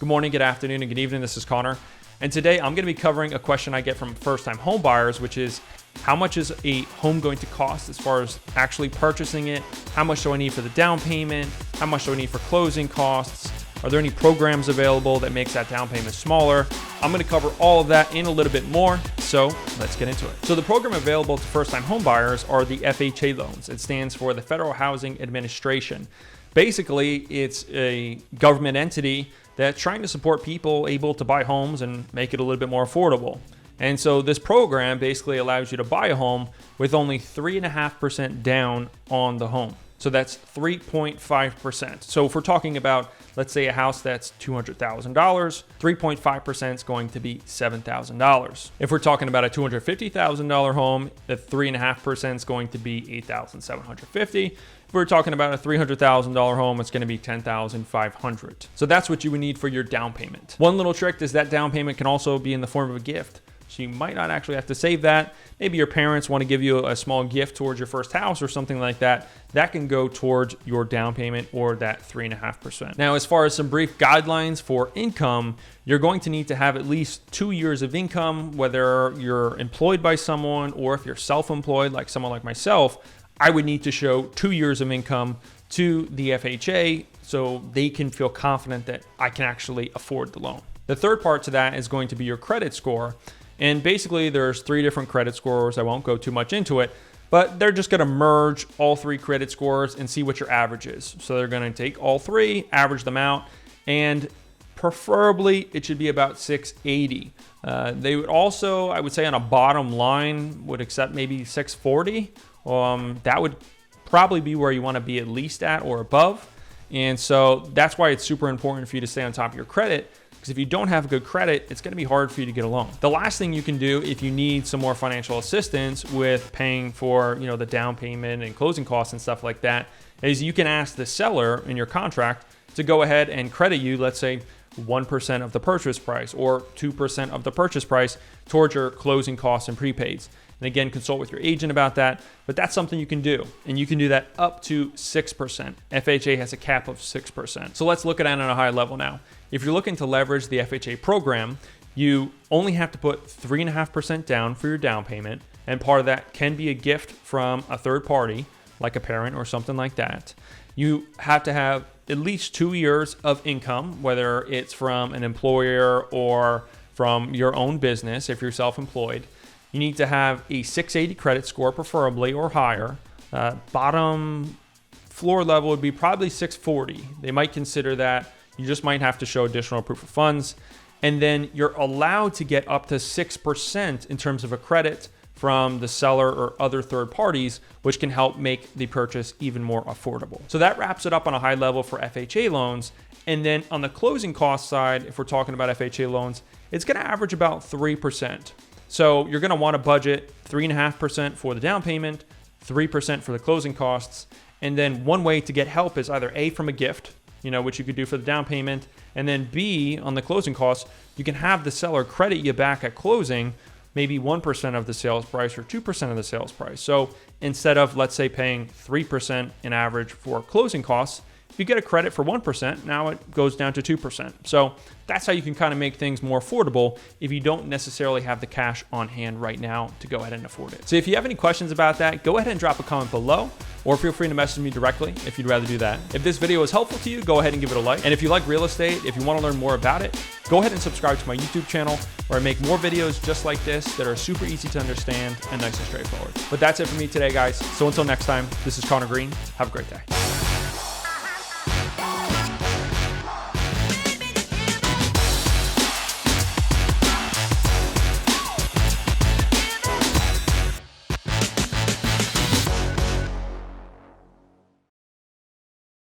Good morning, good afternoon, and good evening. This is Connor. And today I'm going to be covering a question I get from first-time home buyers, which is how much is a home going to cost as far as actually purchasing it? How much do I need for the down payment? How much do I need for closing costs? Are there any programs available that makes that down payment smaller? I'm going to cover all of that and a little bit more, so let's get into it. So the program available to first-time home buyers are the FHA loans. It stands for the Federal Housing Administration. Basically, it's a government entity that's trying to support people able to buy homes and make it a little bit more affordable. And so this program basically allows you to buy a home with only 3.5% down on the home. So that's 3.5%. So if we're talking about, let's say, a house that's $200,000, 3.5% is going to be $7,000. If we're talking about a $250,000 home, the 3.5% is going to be $8,750. If we're talking about a $300,000 home, it's going to be $10,500. So that's what you would need for your down payment. One little trick is that down payment can also be in the form of a gift. So you might not actually have to save that. Maybe your parents want to give you a small gift towards your first house or something like that. That can go towards your down payment or that 3.5%. Now, as far as some brief guidelines for income, you're going to need to have at least 2 years of income, whether you're employed by someone or if you're self-employed, like someone like myself. I would need to show 2 years of income to the FHA so they can feel confident that I can actually afford the loan. The third part to that is going to be your credit score. And basically there's 3 different credit scores. I won't go too much into it, but they're just going to merge all 3 credit scores and see what your average is. So they're going to take all 3, average them out, and preferably it should be about 680. They would also, I would say on a bottom line, would accept maybe 640. That would probably be where you want to be at least at or above. And so that's why it's super important for you to stay on top of your credit, because if you don't have good credit, it's going to be hard for you to get a loan. The last thing you can do if you need some more financial assistance with paying for, the down payment and closing costs and stuff like that, is you can ask the seller in your contract to go ahead and credit you, let's say, 1% of the purchase price or 2% of the purchase price towards your closing costs and prepaids. And again, consult with your agent about that, but that's something you can do. And you can do that up to 6%. FHA has a cap of 6%. So let's look at it on a high level now. If you're looking to leverage the FHA program, you only have to put 3.5% down for your down payment. And part of that can be a gift from a third party, like a parent or something like that. You have to have at least 2 years of income, whether it's from an employer or from your own business if you're self-employed. You need to have a 680 credit score, preferably, or higher. Bottom floor level would be probably 640. They might consider that. You just might have to show additional proof of funds. And then you're allowed to get up to 6% in terms of a credit from the seller or other third parties, which can help make the purchase even more affordable. So that wraps it up on a high level for FHA loans. And then on the closing cost side, if we're talking about FHA loans, it's going to average about 3%. So you're going to want to budget 3.5% for the down payment, 3% for the closing costs. And then one way to get help is either A, from a gift, which you could do for the down payment, and then B, on the closing costs, you can have the seller credit you back at closing, maybe 1% of the sales price or 2% of the sales price. So instead of, let's say, paying 3% in average for closing costs, if you get a credit for 1%, now it goes down to 2%. So that's how you can kind of make things more affordable if you don't necessarily have the cash on hand right now to go ahead and afford it. So if you have any questions about that, go ahead and drop a comment below, or feel free to message me directly if you'd rather do that. If this video was helpful to you, go ahead and give it a like. And if you like real estate, if you want to learn more about it, go ahead and subscribe to my YouTube channel, where I make more videos just like this that are super easy to understand and nice and straightforward. But that's it for me today, guys. So until next time, this is Conor Green. Have a great day.